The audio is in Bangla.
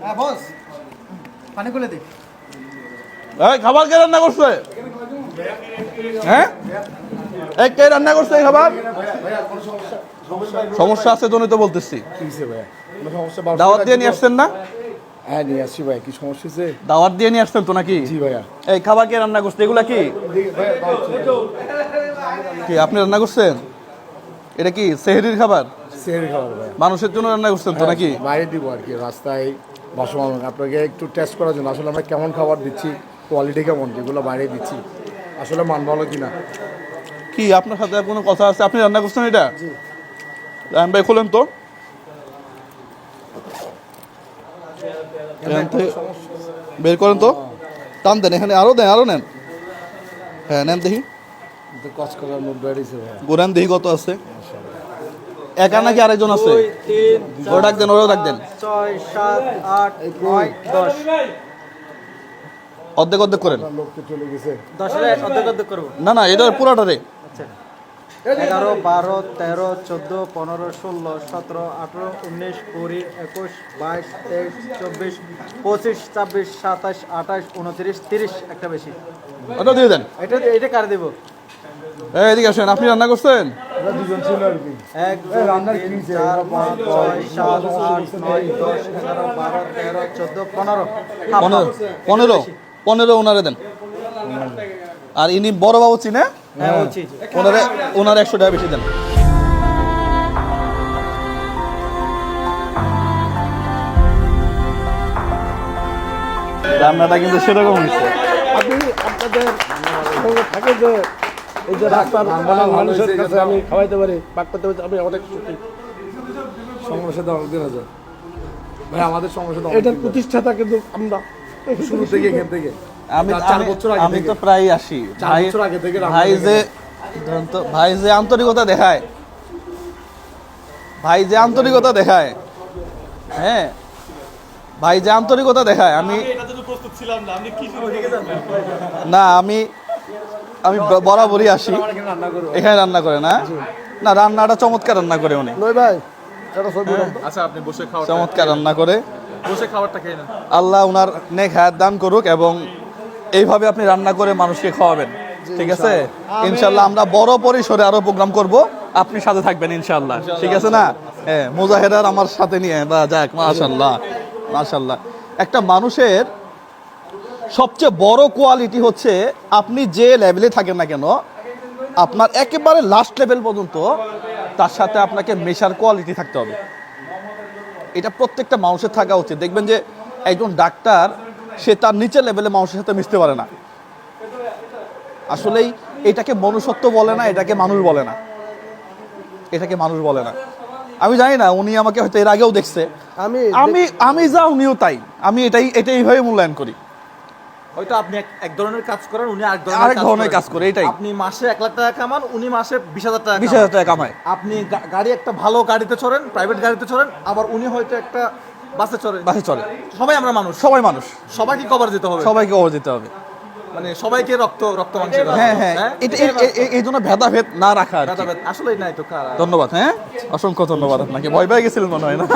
হ্যাঁ বস, পানি খুলে দে। এই খাবার কে রান্না করছে? হ্যাঁ, এই কে রান্না করছে এই খাবার? সমস্যা আছে জন্যই তো বলতেছি। দাওয়াত দিয়ে নিয়ে আসছেন না? হ্যাঁ নিয়ে আসছি ভাই, কি সমস্যা হচ্ছে? দাওয়াত দিয়ে নিয়ে আসছেন তো নাকি? জি ভাইয়া। এই খাবার কে রান্না করছে? এগুলা কি কি আপনি রান্না করছেন? এটা কি সেহরির খাবার? সেহরি খাবার ভাই, মানুষের জন্য রান্না করছেন তো নাকি? বাইরে দিব আর কি, রাস্তায় বাসমান আপনাকে একটু টেস্ট করার জন্য আসলে আমরা কেমন খাবার দিচ্ছি, কোয়ালিটি কেমন, যেগুলো বাইরে দিচ্ছি আসলে মান ভালো কিনা। কি আপনার সাথে আর কোনো কথা আছে? আপনি রান্না করছেন এটা? রায়হান ভাই খোলেন তো। এখান থেকে বের করেন তো, টান দেন, এখানে আরো দেন, আরো নেন। হ্যাঁ নেন দেখি, তো কচ করার মুখ বেরিয়েছে ভাই। গোরান দেখি কত আছে। একা নাকি আরেকজন আছে? ওরা ডাক দেন, ওরাও ডাক দেন। 6, 7, 8, 9, 10। অর্ধেক অর্ধেক করেন। লোক তো চলে গেছে। 10 অর্ধেক অর্ধেক করবো। না না, এটা পুরাটারে। 11, 12, 13, 14, 15, 16, 17, 18, 19, 20, 21, 22, 23, 24, 25, 26, 27, 28, 29, 30, একটা বেশি। ওটা দিয়ে দেন। এটা কার দেবো? এই এদিকে আসেন, আপনি রান্না করছেন? আমরা দুজন ছিল আর কি। 1, 2, 3, 4, 5, 6, 7, 8, 9, 10, 11, 12, 13, 14, 15। 15 15 ওনারে দেন। আর ইনি বড় বাবু চিনে, হ্যাঁ বলছি। ওনারে 100 টাকা বেশি দেন। রান্নাটা কিন্তু সেরকম হচ্ছে। আপনি আপনাদের সঙ্গে থাকে যে এই যে রাস্তার মানুষের কাছে আমি খাওয়াইতে পারি, পাক করতে পারি, আমি অনেক সুখী। সমস্যা তো অনেকদিন আছে ভাই, আমাদের সমস্যা তো এটার প্রতিষ্ঠাতা কিন্তু আমরা শুরু থেকে এখান থেকে আমি 4 বছর আগে আমি থেকে। তো প্রায় আসি। 4 বছর আগে থেকে রান্না ভাই থেকে যে ধরেন তো, ভাই যে আন্তরিকতা দেখায়, হ্যাঁ ভাই যে আন্তরিকতা দেখায়, আমি না আমি বরাবরই আসি এখানে রান্না করে। না না, রান্নাটা চমৎকার রান্না করে উনি। নই ভাই, এটা ছবি আচ্ছা আপনি বসে খাওয়া, চমৎকার রান্না করে। বসে খাবারটা খেয়ে নেন। আল্লাহ উনার নেক হায়াত দান করুক এবং এইভাবে আপনি রান্না করে মানুষকে খাওয়াবেন। ঠিক আছে, ইনশাল্লাহ আমরা বড় পরিসরে আরো প্রোগ্রাম করব, আপনি সাথে থাকবেন ইনশাল্লাহ। ঠিক আছে না? হ্যাঁ, মুজাহিদার আমার সাথে নিয়ে বা যাক, মাশাল্লাহ মাশাল্লাহ। একটা মানুষের সবচেয়ে বড় কোয়ালিটি হচ্ছে আপনি যে লেভেলে থাকেন না কেন, আপনার একেবারে লাস্ট লেভেল পর্যন্ত তার সাথে আপনাকে মেশার কোয়ালিটি থাকতে হবে। এটা প্রত্যেকটা মানুষের থাকা উচিত। দেখবেন যে একজন ডাক্তার, সে তার নিচের লেভেলে মানুষের সাথে মিশতে পারে না। আসলেই এটাকে মনুষ্যত্ব বলে না, এটাকে মানুষ বলে না, এটাকে মানুষ বলে না। আমি জানি না, উনি আমাকে হয়তো এর আগেও দেখছে, আমি যা উনিও তাই। আমি এইভাবে মূল্যায়ন করি। হয়তো আপনি এক ধরনের কাজ করেন, উনি আরেক ধরনের কাজ করে, এটাই। আপনি মাসে 1 লাখ টাকা কামান, উনি মাসে 20,000 টাকা 20,000 টাকা কামায়। আপনি গাড়ি একটা ভালো গাড়িতে চড়েন, প্রাইভেট গাড়িতে চড়েন, আবার উনি হয়তো একটা বাসে চড়েন। বাসে চলে। সবাই আমরা মানুষ, সবাই মানুষ, সবাইকে কভার দিতে হবে, সবাইকে ওভার দিতে হবে। মানে সবাইকে রক্ত মাংসের। হ্যাঁ হ্যাঁ, এই জন্য ভেদাভেদ না রাখা আর কি। আসলেই নাই তো। ধন্যবাদ, হ্যাঁ অসংখ্য ধন্যবাদ আপনাকে। ভয় পেয়ে গেছিলেন মনে হয় না?